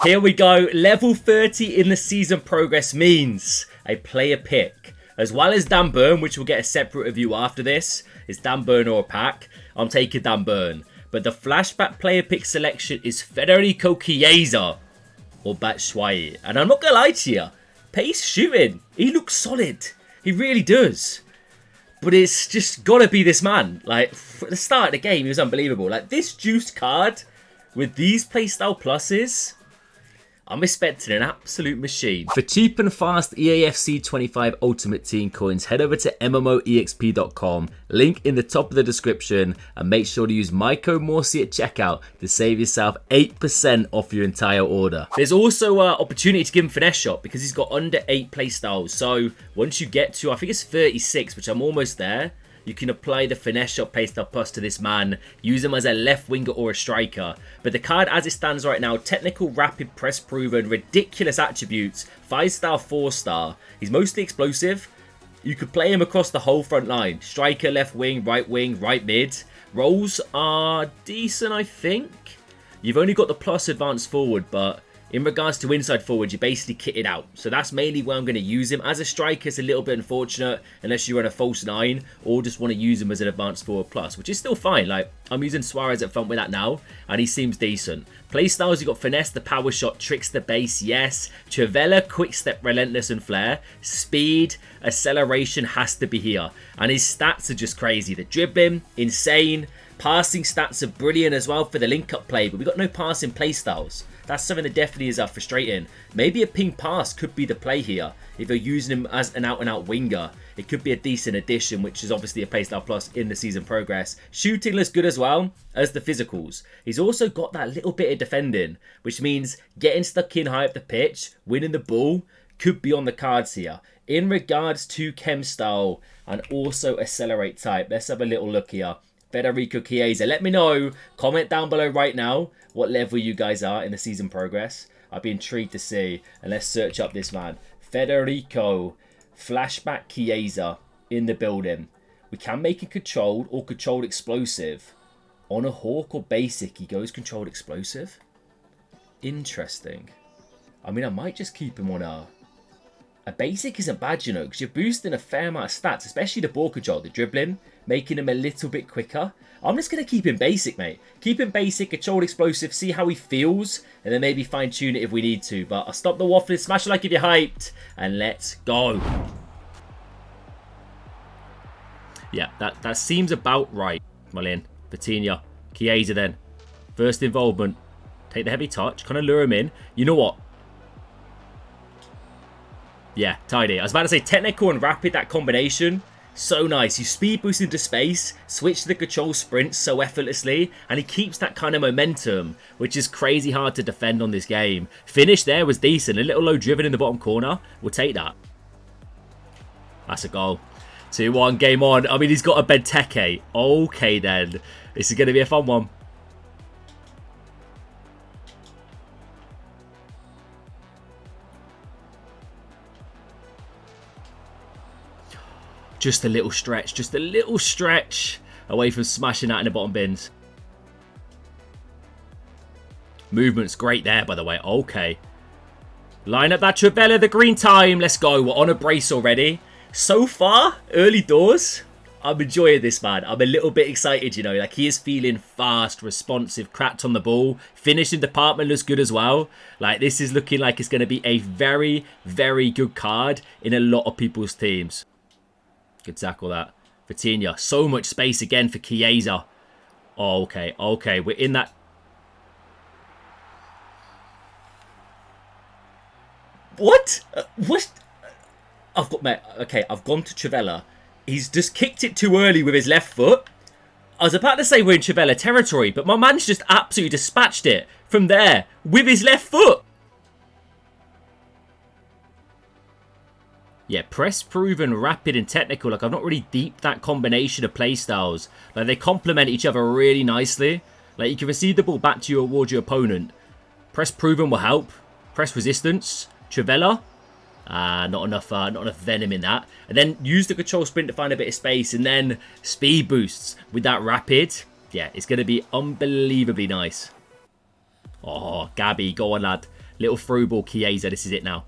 Here we go. Level 30 in the season progress means a player pick. As well as Dan Burn, which we'll get a separate review after this. Is Dan Burn or a pack? I'm taking Dan Burn. But the flashback player pick selection is Federico Chiesa or Batshuayi. And I'm not going to lie to you. Pace shooting. He looks solid. He really does. But it's just got to be this man. Like, at the start of the game, he was unbelievable. Like, this juiced card with these playstyle pluses, I'm expecting an absolute machine. For cheap and fast EA FC 25 Ultimate Team coins, head over to MMOEXP.com, link in the top of the description, and make sure to use my code Morsey at checkout to save yourself 8% off your entire order. There's also an opportunity to give him Finesse Shot because he's got under 8 playstyles. So once you get to, I think it's 36, which I'm almost there, you can apply the Finesse Shot playstyle plus to this man, use him as a left winger or a striker. But the card as it stands right now, technical, rapid, press proven, ridiculous attributes, 5-star, 4-star. He's mostly explosive. You could play him across the whole front line. Striker, left wing, right mid. Roles are decent, I think. You've only got the plus advanced forward, but in regards to inside forward, you're basically kitted out. So that's mainly where I'm going to use him. As a striker, it's a little bit unfortunate unless you run a false 9 or just want to use him as an advanced forward plus, which is still fine. Like, I'm using Suarez up front with that now, and he seems decent. Playstyles, you've got Finesse, the Power Shot, Tricks, the Base, yes. Trivela, Quick Step, Relentless, and Flair. Speed, Acceleration has to be here. And his stats are just crazy. The dribbling, insane. Passing stats are brilliant as well for the link-up play, but we've got no passing playstyles. That's something that definitely is frustrating. Maybe a ping pass could be the play here. If you're using him as an out-and-out winger, it could be a decent addition, which is obviously a playstyle plus in the season progress. Shooting looks good as well as the physicals. He's also got that little bit of defending, which means getting stuck in high up the pitch, winning the ball, could be on the cards here. In regards to chem style and also accelerate type, let's have a little look here. Federico Chiesa. Let me know, comment down below right now what level you guys are in the season progress. I'd be intrigued to see. And let's search up this man. Federico Flashback Chiesa in the building. We can make it controlled or controlled explosive. On a Hawk or basic, he goes controlled explosive. Interesting. I mean, I might just keep him on a basic isn't bad, you know, because you're boosting a fair amount of stats, especially the ball control, the dribbling, making him a little bit quicker. I'm just going to keep him basic, mate. Keep him basic, controlled explosive, see how he feels, and then maybe fine-tune it if we need to. But I'll stop the waffling, smash a like if you're hyped, and let's go. Yeah, that seems about right. Malin, Vitinha, Chiesa then. First involvement. Take the heavy touch, kind of lure him in. You know what? Yeah, tidy. I was about to say technical and rapid, that combination. So nice. You speed boost into space, switch to the control sprint so effortlessly, and he keeps that kind of momentum, which is crazy hard to defend on this game. Finish there was decent. A little low driven in the bottom corner. We'll take that. That's a goal. 2-1, game on. I mean, he's got a Benteke. Okay, then. This is going to be a fun one. Just a little stretch away from smashing that in the bottom bins. Movement's great there, by the way. Okay. Line up that Trivela, the green time. Let's go. We're on a brace already. So far, early doors, I'm enjoying this, man. I'm a little bit excited, you know. Like, he is feeling fast, responsive, cracked on the ball. Finishing department looks good as well. Like, this is looking like it's going to be a very, very good card in a lot of people's teams. Good tackle that. Vitinha. So much space again for Chiesa. Oh, okay. Okay. We're in that. What? What? I've got, mate. Okay, I've gone to Trivela. He's just kicked it too early with his left foot. I was about to say we're in Trivela territory, but my man's just absolutely dispatched it from there with his left foot. Yeah, press proven, rapid and technical. Like, I've not really deeped that combination of playstyles. Like, they complement each other really nicely. Like, you can receive the ball back to you towards your opponent. Press proven will help. Press resistance. Trivela. Not enough venom in that. And then use the control sprint to find a bit of space. And then speed boosts with that rapid. Yeah, it's going to be unbelievably nice. Oh, Gabby, go on, lad. Little through ball, Chiesa. This is it now.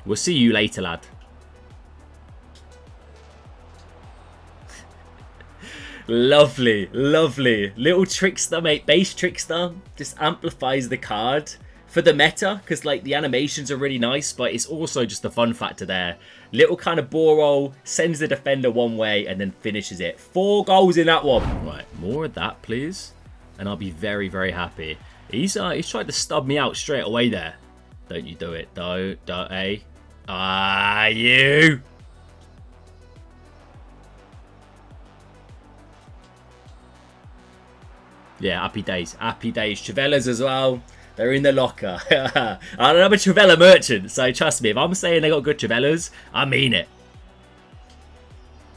We'll see you later, lad. Lovely, lovely. Little trickster, mate. Base trickster. Just amplifies the card for the meta. Because, like, the animations are really nice. But it's also just a fun factor there. Little kind of ball roll. Sends the defender one way and then finishes it. 4 goals in that one. Right, more of that, please. And I'll be very, very happy. He's tried to stub me out straight away there. Don't you do it. Don't, eh? Ah, you. Yeah, happy days. Happy days. Trivellas as well. They're in the locker. I'm a Trivella merchant, so trust me. If I'm saying they got good Trivellas, I mean it.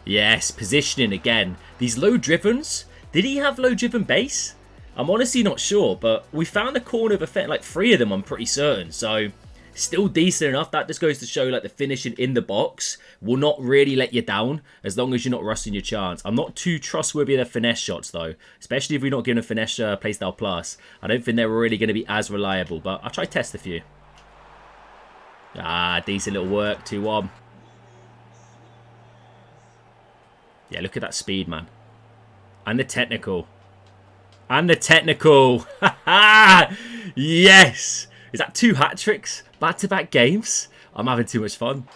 Yes, positioning again. These low drivens. Did he have low driven base? I'm honestly not sure, but we found the corner of effect, like 3 of them, I'm pretty certain. So, still decent enough. That just goes to show, like, the finishing in the box will not really let you down as long as you're not rusting your chance. I'm not too trustworthy in the finesse shots, though, especially if we're not given a finesse playstyle plus. I don't think they're really going to be as reliable, but I'll try test a few. Ah, decent little work, 2-1. Yeah, look at that speed, man. And the technical. And the technical. Yes. Is that 2 hat-tricks? Back-to-back games? I'm having too much fun.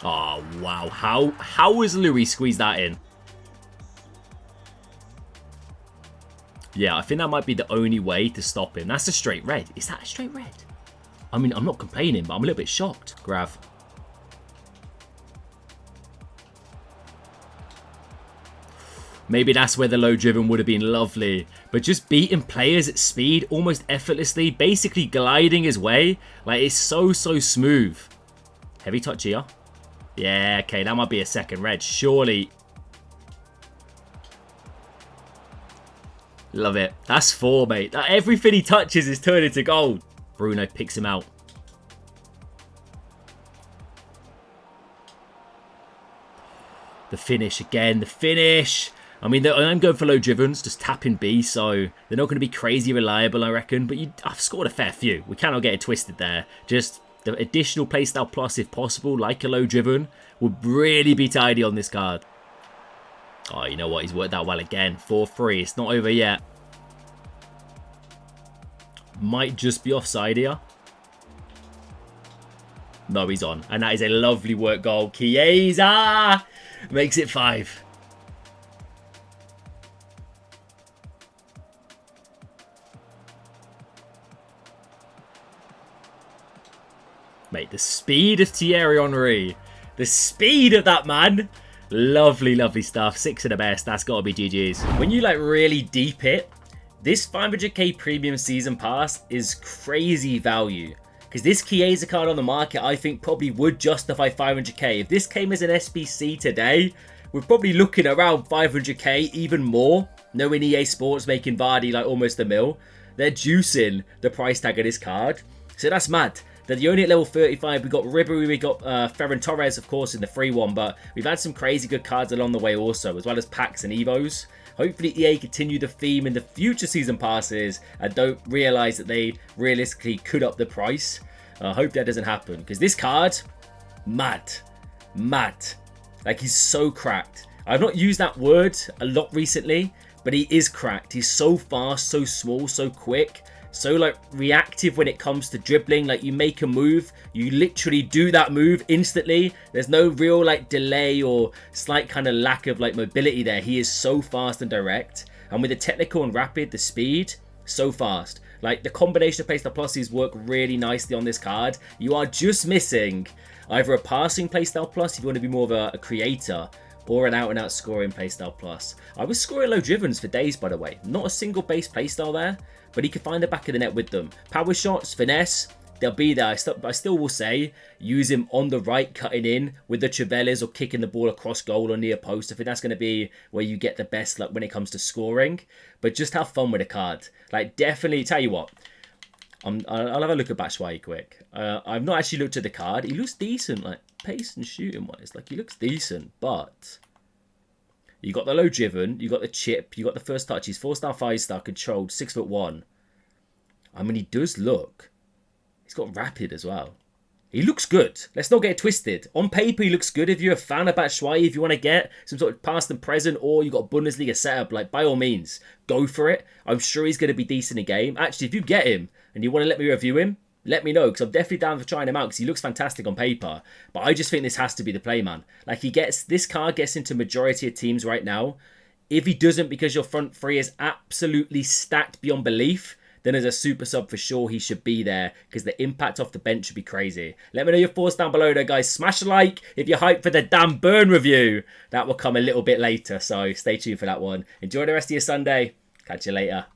Oh, wow. How has Louis squeezed that in? Yeah, I think that might be the only way to stop him. That's a straight red. Is that a straight red? I mean, I'm not complaining, but I'm a little bit shocked. Grav. Maybe that's where the low driven would have been lovely. But just beating players at speed almost effortlessly. Basically gliding his way. Like, it's so smooth. Heavy touch here. Yeah, okay. That might be a second red. Surely. Love it. That's 4, mate. Everything he touches is turned into gold. Bruno picks him out. The finish again. The finish. I mean, I'm going for low drivens, just tapping B, so they're not going to be crazy reliable, I reckon. But I've scored a fair few. We cannot get it twisted there. Just the additional playstyle plus, if possible, like a low driven, would really be tidy on this card. Oh, you know what? He's worked that well again. 4-3. It's not over yet. Might just be offside here. No, he's on. And that is a lovely work goal. Chiesa makes it 5. Mate, the speed of Thierry Henry. The speed of that man. Lovely, lovely stuff. 6 of the best. That's got to be GG's. When you, like, really deep it, this 500k premium season pass is crazy value. Because this Chiesa card on the market, I think, probably would justify 500k. If this came as an SBC today, we're probably looking around 500k, even more. Knowing EA Sports making Vardy, like, almost a mil. They're juicing the price tag of this card. So that's mad. They're only at level 35. We got Ribery, we got Ferran Torres, of course, in the free one. But we've had some crazy good cards along the way also, as well as packs and Evos. Hopefully EA continue the theme in the future season passes and don't realise that they realistically could up the price. I hope that doesn't happen. Because this card, mad. Mad. Like, he's so cracked. I've not used that word a lot recently, but he is cracked. He's so fast, so small, so quick. So, like, reactive when it comes to dribbling. Like, you make a move, you literally do that move instantly. There's no real, like, delay or slight kind of lack of, like, mobility there. He is so fast and direct. And with the technical and rapid, the speed, so fast. Like, the combination of playstyle pluses work really nicely on this card. You are just missing either a passing playstyle plus if you want to be more of a creator, or an out-and-out scoring playstyle plus. I was scoring low drivens for days, by the way. Not a single base playstyle there, but he can find the back of the net with them. Power shots, finesse, they'll be there. I still will say, use him on the right, cutting in with the Trivellas or kicking the ball across goal or near post. I think that's going to be where you get the best luck when it comes to scoring. But just have fun with the card. Like, definitely, tell you what, I'll have a look at Batshuayi quick. I've not actually looked at the card. He looks decent, like, pace and shooting wise. Like, he looks decent, but you got the low driven, you got the chip, you got the first touch. He's 4-star, 5-star, controlled, 6'1". I mean, he does look... He's got rapid as well. He looks good. Let's not get it twisted. On paper, he looks good. If you're a fan of Batshuayi, if you want to get some sort of past and present, or you got Bundesliga setup, like, by all means, go for it. I'm sure he's going to be decent in game. Actually, if you get him and you want to let me review him, let me know, because I'm definitely down for trying him out, because he looks fantastic on paper. But I just think this has to be the play, man. Like, this card gets into majority of teams right now. If he doesn't, because your front three is absolutely stacked beyond belief, then as a super sub for sure he should be there, because the impact off the bench should be crazy. Let me know your thoughts down below though, guys. Smash a like if you're hyped for the Dan Burn review. That will come a little bit later, so stay tuned for that one. Enjoy the rest of your Sunday. Catch you later.